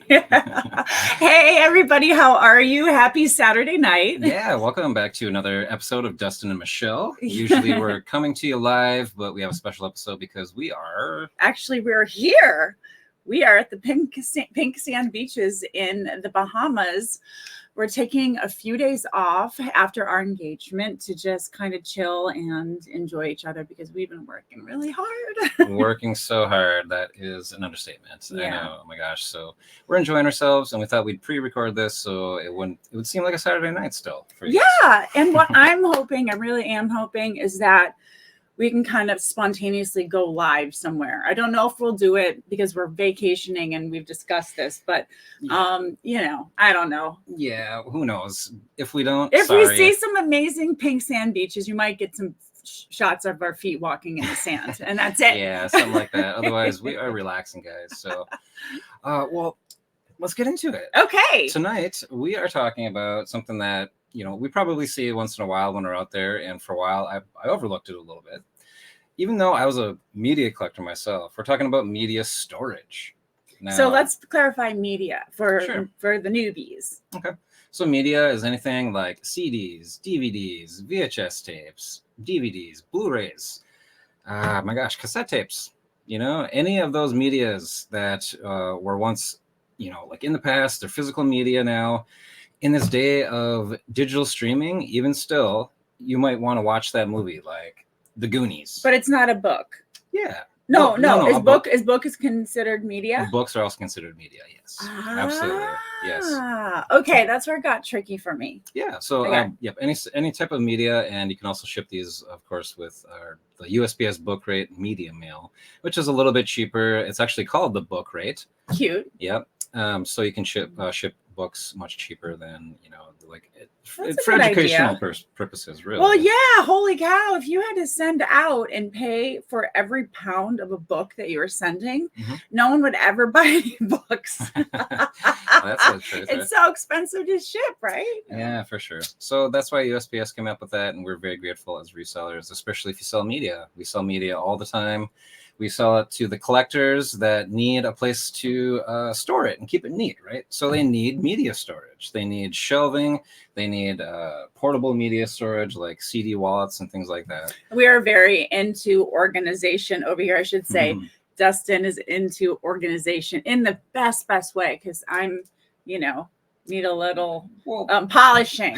Hey, everybody, how are you? Happy Saturday night. Yeah, welcome back to another episode of Dustin and Michelle. Usually we're coming to you live, but we have a special episode because we are... Actually, we're here. We are at the Pink Sand Beaches in the Bahamas. We're taking a few days off after our engagement to just kind of chill and enjoy each other because we've been working really hard. Working so hard. That is an understatement. Yeah. I know. Oh my gosh. So we're enjoying ourselves, and we thought we'd pre-record this so it would seem like a Saturday night still for you. Yeah. And what I really am hoping is that we can kind of spontaneously go live somewhere. I don't know if we'll do it because we're vacationing and we've discussed this, but I don't know. Yeah, who knows? If we don't, if we see some amazing pink sand beaches, you might get some shots of our feet walking in the sand, and that's it. Yeah, something like that. Otherwise, we are relaxing, guys. So, well, let's get into it. Okay. Tonight, we are talking about something that, we probably see once in a while when we're out there. And for a while, I overlooked it a little bit. Even though I was a media collector myself, we're talking about media storage. Now, so let's clarify media for the newbies. Okay. So media is anything like CDs, DVDs, VHS tapes, DVDs, Blu-rays, my gosh, cassette tapes, any of those medias that were once, like in the past, they're physical media now. In this day of digital streaming, even still, you might want to watch that movie like The Goonies. But it's not a book. Yeah. No. Is book considered media? Books are also considered media, yes. Absolutely. Yes. Okay, that's where it got tricky for me. Yeah. So any type of media, and you can also ship these, of course, with the USPS book rate media mail, which is a little bit cheaper. It's actually called the book rate. Cute. Yep. So you can ship books much cheaper than for educational purposes, really. Well, yeah, holy cow, if you had to send out and pay for every pound of a book that you were sending, no one would ever buy any books. That's so true. It's so expensive to ship, right? Yeah, for sure. So that's why USPS came up with that, and we're very grateful as resellers, especially if you sell media. We sell media all the time. We sell it to the collectors that need a place to store it and keep it neat, right? So they need media storage. They need shelving. They need portable media storage like CD wallets and things like that. We are very into organization over here, I should say. Dustin is into organization in the best way because I'm, need a little polishing.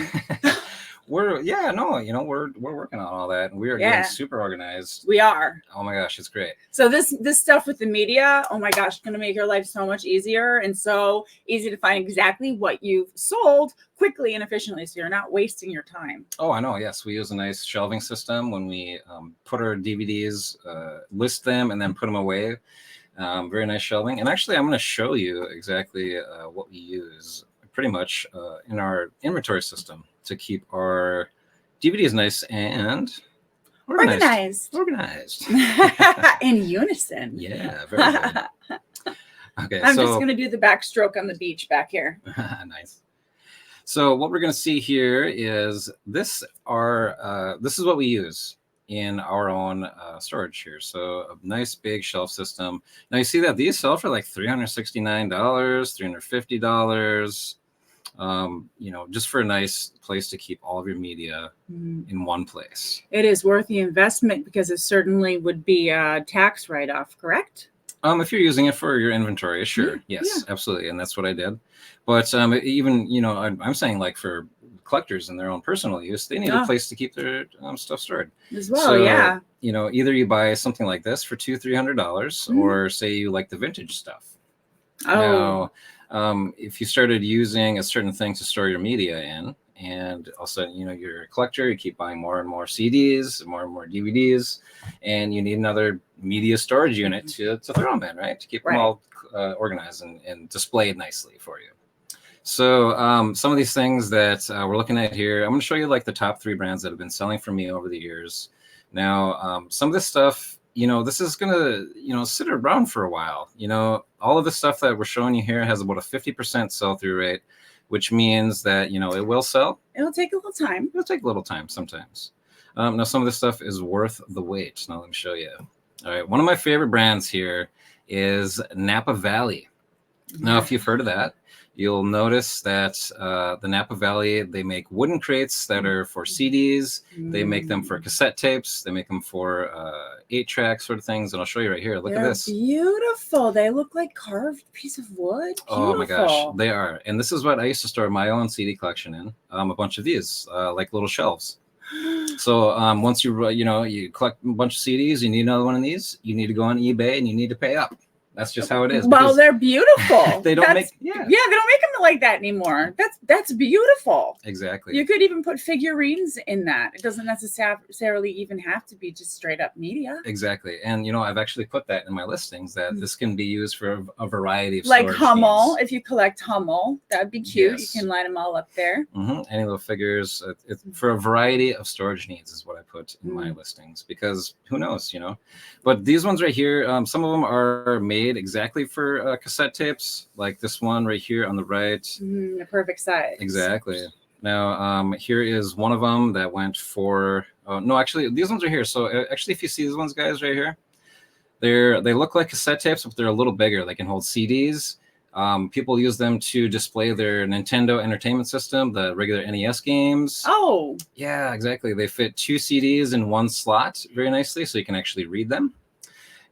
We're working on all that, and we are getting super organized. We are. Oh my gosh, it's great. So this stuff with the media, oh my gosh, going to make your life so much easier and so easy to find exactly what you've sold quickly and efficiently, so you're not wasting your time. Oh, I know. Yes, we use a nice shelving system when we put our DVDs, list them, and then put them away. Very nice shelving. And actually, I'm going to show you exactly what we use pretty much in our inventory system to keep our DVDs nice and organized. In unison. Yeah, very good. Okay, I'm just going to do the backstroke on the beach back here. Nice. So what we're going to see here is this is what we use in our own storage here. So a nice big shelf system. Now you see that these sell for like $369, $350. Just for a nice place to keep all of your media in one place. It is worth the investment because it certainly would be a tax write-off, correct? If you're using it for your inventory, sure. Yes, absolutely. And that's what I did. But even, I'm saying like for collectors in their own personal use, they need a place to keep their stuff stored. As well, so, yeah. Either you buy something like this for $200-$300 or say you like the vintage stuff. Oh. Now, if you started using a certain thing to store your media in, and all of a sudden, you're a collector, you keep buying more and more CDs, more and more DVDs, and you need another media storage unit to throw them in, right? To keep them all organized and displayed nicely for you. So some of these things that we're looking at here, I'm going to show you like the top 3 brands that have been selling for me over the years. Now, some of this stuff, this is going to, sit around for a while. All of the stuff that we're showing you here has about a 50% sell-through rate, which means that, it will sell. It'll take a little time. It'll take a little time sometimes. Now, some of this stuff is worth the wait. Now, let me show you. All right. One of my favorite brands here is Napa Valley. Now, if you've heard of that, you'll notice that the Napa Valley, they make wooden crates that are for CDs. They make them for cassette tapes. They make them for 8-track sort of things. And I'll show you right here. Look at this. Beautiful. They look like carved piece of wood. Beautiful. Oh my gosh, they are. And this is what I used to store my own CD collection in. A bunch of these, like little shelves. So once you collect a bunch of CDs, you need another one of these. You need to go on eBay and you need to pay up. That's just how it is. Well, they're beautiful. They don't make they don't make them like that anymore. That's beautiful. Exactly. You could even put figurines in that. It doesn't necessarily even have to be just straight up media. Exactly. And I've actually put that in my listings that this can be used for a variety of like storage Hummel. needs. If you collect Hummel, that'd be cute. Yes. You can line them all up there. Any little figures. It's for a variety of storage needs is what I put in my listings, because who knows, But these ones right here, some of them are made exactly for cassette tapes, like this one right here on the right. The perfect size. Exactly. Now, here is one of them that went for. No, actually, these ones are here. So actually, if you see these ones, guys, right here, they look like cassette tapes, but they're a little bigger. They can hold CDs. People use them to display their Nintendo Entertainment System, the regular NES games. Oh. Yeah, exactly. They fit 2 CDs in one slot very nicely, so you can actually read them.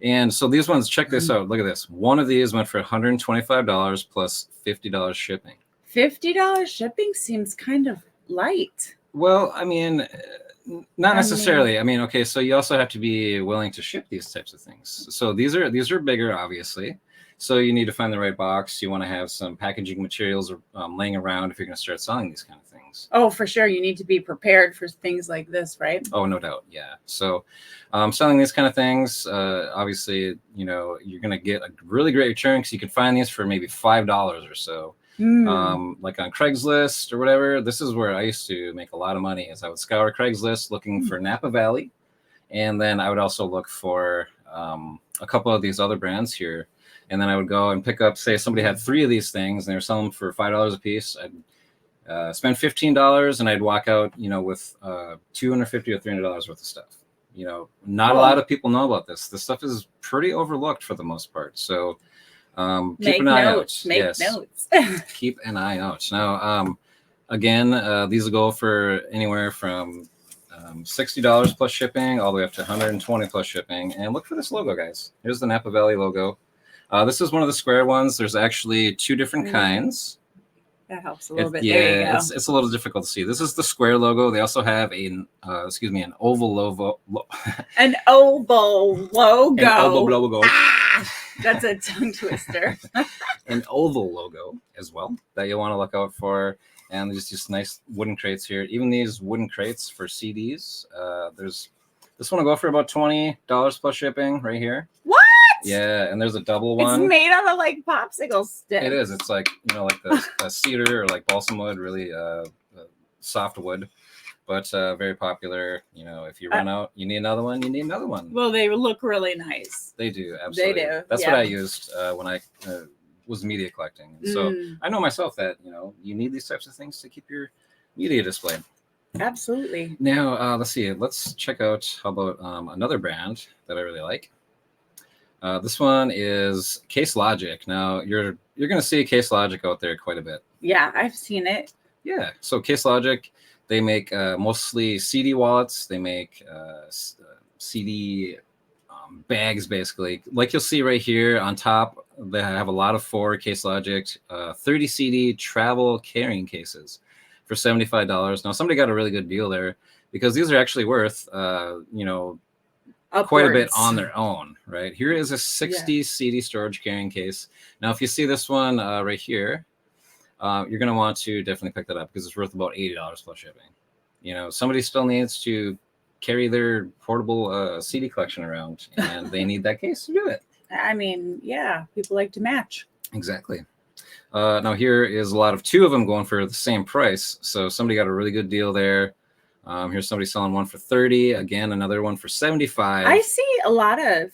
And so these ones, check this out. Look at this. One of these went for $125 plus $50 shipping. $50 shipping seems kind of light. Well, I mean, not necessarily. Okay, so you also have to be willing to ship these types of things. So these are bigger, obviously. So you need to find the right box. You want to have some packaging materials laying around if you're going to start selling these kind of things. Oh, for sure. You need to be prepared for things like this, right? Oh, no doubt. Yeah. So selling these kind of things, obviously, you're going to get a really great return, because you can find these for maybe $5 or so. Like on Craigslist or whatever. This is where I used to make a lot of money, is I would scour Craigslist looking for Napa Valley. And then I would also look for a couple of these other brands here. And then I would go and pick up, say somebody had 3 of these things and they were selling them for $5 a piece. I'd spend $15 and I'd walk out, with $250 or $300 worth of stuff. Not a lot of people know about this. This stuff is pretty overlooked for the most part. So keep an eye out. Make notes. Keep an eye out. Now, again, these will go for anywhere from $60 plus shipping all the way up to $120 plus shipping. And look for this logo, guys. Here's the Napa Valley logo. This is one of the square ones. There's actually 2 different kinds. That helps a little bit. Yeah, there you go. It's a little difficult to see. This is the square logo. They also have an oval logo. An oval logo. An oval logo. That's a tongue twister. An oval logo as well that you'll want to look out for. And there's just nice wooden crates here. Even these wooden crates for CDs. There's this one will go for about $20 plus shipping right here. What? Yeah, and there's a double one. It's made out of like popsicle sticks. It is. It's like like the cedar or like balsam wood, really soft wood, but very popular. If you run out, you need another one. You need another one. Well, they look really nice. They do, absolutely. They do. That's what I used when I was media collecting. And so I know myself that you need these types of things to keep your media displayed. Absolutely. Now let's see. Let's check out how about another brand that I really like. This one is Case Logic. Now you're going to see Case Logic out there quite a bit. Yeah, I've seen it. Yeah. So Case Logic, they make mostly CD wallets. They make CD bags, basically. Like you'll see right here on top, they have a lot of 4 Case Logic 30 CD travel carrying cases for $75. Now somebody got a really good deal there, because these are actually worth quite a bit on their own, right? Here is a 60 CD storage carrying case. Now, if you see this one right here, you're going to want to definitely pick that up, because it's worth about $80 plus shipping. Somebody still needs to carry their portable CD collection around, and they need that case to do it. I mean, yeah, people like to match. Exactly. Now, here is a lot of 2 of them going for the same price. So somebody got a really good deal there. Here's somebody selling one for $30. Again, another one for $75. I see a lot of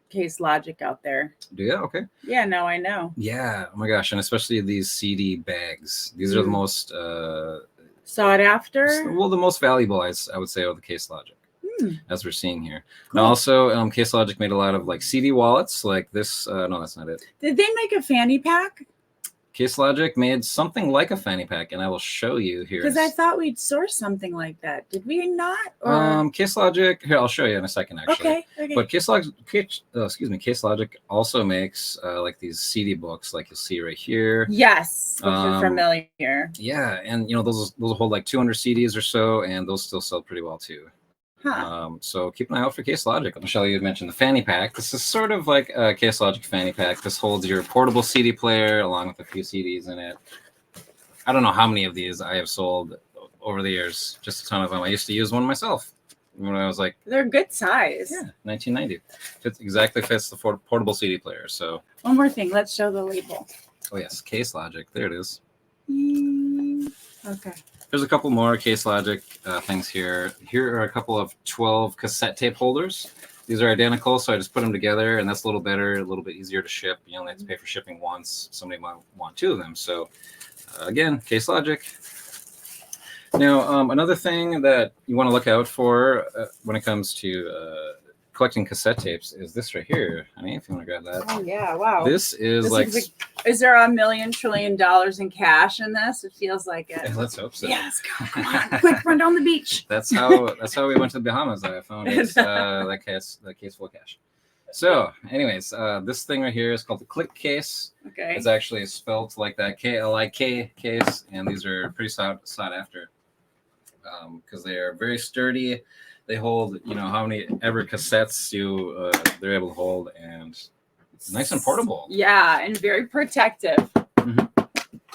Case Logic out there. Do you? Okay. Yeah, no, I know. Yeah. Oh my gosh. And especially these CD bags. These are the most sought after. Well, the most valuable, I would say, are the Case Logic, as we're seeing here. Cool. Now, also, Case Logic made a lot of like CD wallets, like this. No, that's not it. Did they make a Fanny Pack? Case Logic made something like a fanny pack, and I will show you here. Because I thought we'd source something like that. Did we not? Or... Case Logic. Here, I'll show you in a second, actually. Okay. But Case Logic also makes like these CD books, like you'll see right here. Yes, which are familiar. Yeah, and those hold like 200 CDs or so, and those still sell pretty well too. Huh. So keep an eye out for Case Logic. Michelle, you mentioned the fanny pack. This is sort of like a Case Logic fanny pack. This holds your portable CD player along with a few CDs in it. I don't know how many of these I have sold over the years. Just a ton of them. I used to use one myself when I was like... They're good size. Yeah, 1990. Exactly fits the portable CD player. So one more thing. Let's show the label. Oh, yes. Case Logic. There it is. Okay. There's a couple more Case Logic things here. Here are a couple of 12 cassette tape holders. These are identical, so I just put them together, and that's a little better, a little bit easier to ship. You only have to pay for shipping once. Somebody might want 2 of them. So, again, Case Logic. Now, another thing that you want to look out for when it comes to collecting cassette tapes is this right here. I mean, if you want to grab that. Oh, yeah. Wow. This is like... Is there $1 million trillion in cash in this? It feels like it. Yeah, let's hope so. Yes, come on, quick, run down the beach. That's how we went to the Bahamas. I found it, that case full of cash. So, anyways, this thing right here is called the Click Case. Okay. It's actually spelled like that, KLIK case, and these are pretty sought after because they are very sturdy. They hold, how many ever cassettes they're able to hold, and nice and portable. Yeah, and very protective. Mm-hmm.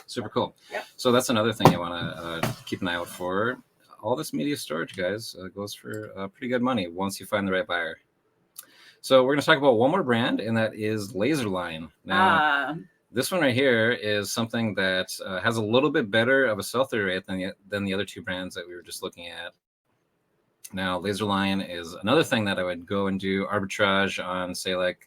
Super cool. Yep. So that's another thing you want to keep an eye out for. All this media storage, guys, goes for pretty good money once you find the right buyer. So we're going to talk about one more brand, and that is Laserline. Now, this one right here is something that has a little bit better of a sell-through rate than the other 2 brands that we were just looking at. Now, Laserline is another thing that I would go and do arbitrage on, say, like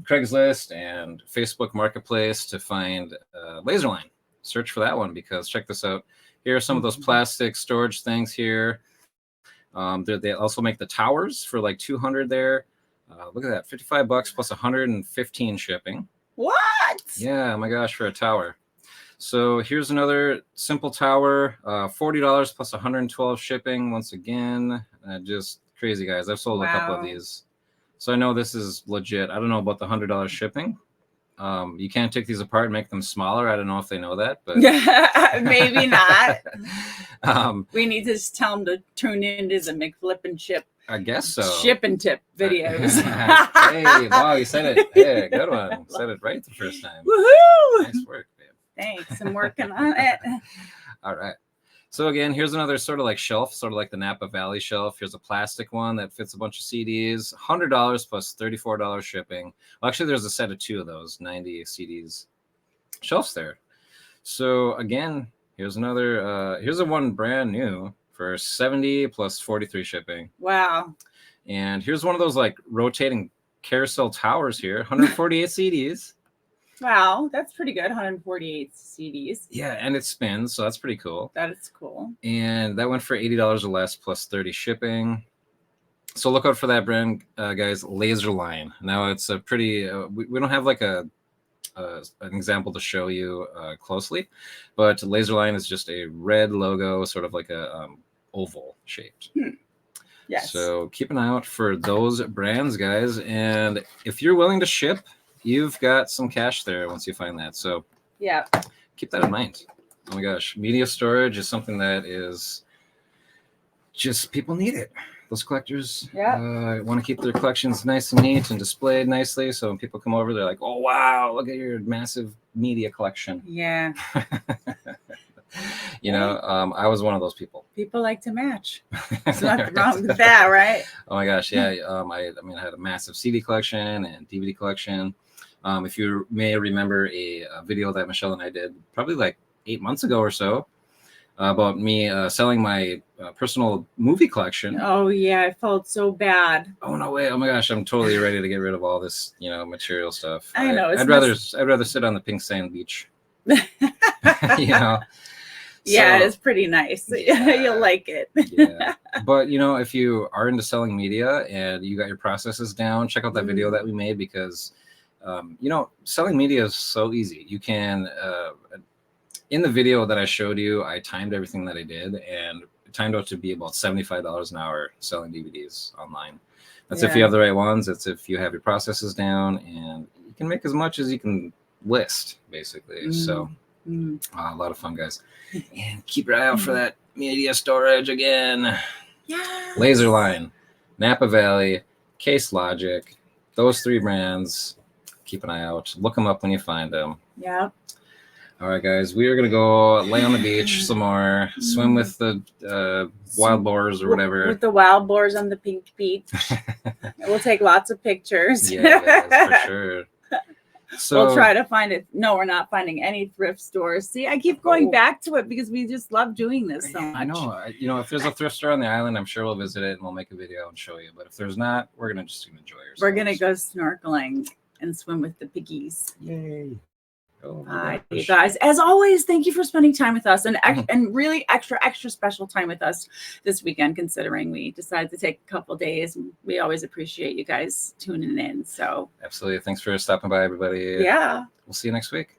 Craigslist and Facebook Marketplace to find Laserline. Search for that one, because check this out. Here are some of those plastic storage things here. They also make the towers for like 200 there. Look at that, $55 plus 115 shipping. What? Yeah, oh my gosh, for a tower. So here's another simple tower, $40 plus 112 shipping. Once again, just crazy, guys. I've sold a couple of these. So I know this is legit. I don't know about the $100 shipping. You can't take these apart and make them smaller. I don't know if they know that, but maybe not. We need to just tell them to tune into the McFlip and Chip. I guess so. Ship and tip videos. Hey, wow, you said it. Hey, good one. Said it right the first time. Woohoo! Nice work, babe. Thanks. I'm working on it. All right. So again, here's another sort of like shelf, sort of like the Napa Valley shelf. Here's a plastic one that fits a bunch of CDs, $100 plus $34 shipping. Well, actually, there's a set of 2 of those 90 CDs shelves there. So again, here's another, here's a one brand new for 70 plus 43 shipping. Wow. And here's one of those like rotating carousel towers here, 148 CDs. Wow, that's pretty good. 148 CDs. Yeah, and it spins, so that's pretty cool. That is cool. And that went for $80 or less plus 30 shipping. So look out for that brand, guys. Laserline. Now it's a pretty. We don't have like an example to show you closely, but Laserline is just a red logo, sort of like a oval shaped. Yes. So keep an eye out for those brands, guys. And if you're willing to ship, you've got some cash there once you find that. So yeah, keep that in mind. Oh my gosh, media storage is something that is just, people need it. Those collectors want to keep their collections nice and neat and displayed nicely. So when people come over, they're like, oh, wow, look at your massive media collection. Yeah. I was one of those people. People like to match. There's nothing wrong with that, right? Oh my gosh, yeah. I had a massive CD collection and DVD collection. If you may remember a video that Michelle and I did probably like 8 months ago or so about me selling my personal movie collection. Oh yeah, I felt so bad. Oh no way! Oh my gosh, I'm totally ready to get rid of all this, material stuff. I know. I'd rather sit on the pink sand beach. Yeah, it's pretty nice. Yeah, you'll like it. Yeah, but if you are into selling media and you got your processes down, check out that video that we made, because You know, selling media is so easy. You can, in the video that I showed you, I timed everything that I did, and it timed out to be about $75 an hour selling DVDs online. That's if you have the right ones. That's if you have your processes down, and you can make as much as you can list, basically. So a lot of fun, guys. And keep your eye out for that media storage again. Yeah. Laserline, Napa Valley, Case Logic, those 3 brands. Keep an eye out. Look them up when you find them. Yep. All right, guys, we are going to go lay on the beach some more, swim with the wild boars or whatever. With the wild boars on the pink beach. We'll take lots of pictures. Yeah, guys, for sure. So we'll try to find it. No, we're not finding any thrift stores. See, I keep going back to it because we just love doing this so much. I know. You know, if there's a thrift store on the island, I'm sure we'll visit it and we'll make a video and show you. But if there's not, we're going to just enjoy ourselves. We're going to go snorkeling and swim with the piggies. Yay. Oh, you guys, as always, thank you for spending time with us and really extra special time with us this weekend, considering we decided to take a couple days. We always appreciate you guys tuning in. So absolutely. Thanks for stopping by, everybody. Yeah. We'll see you next week.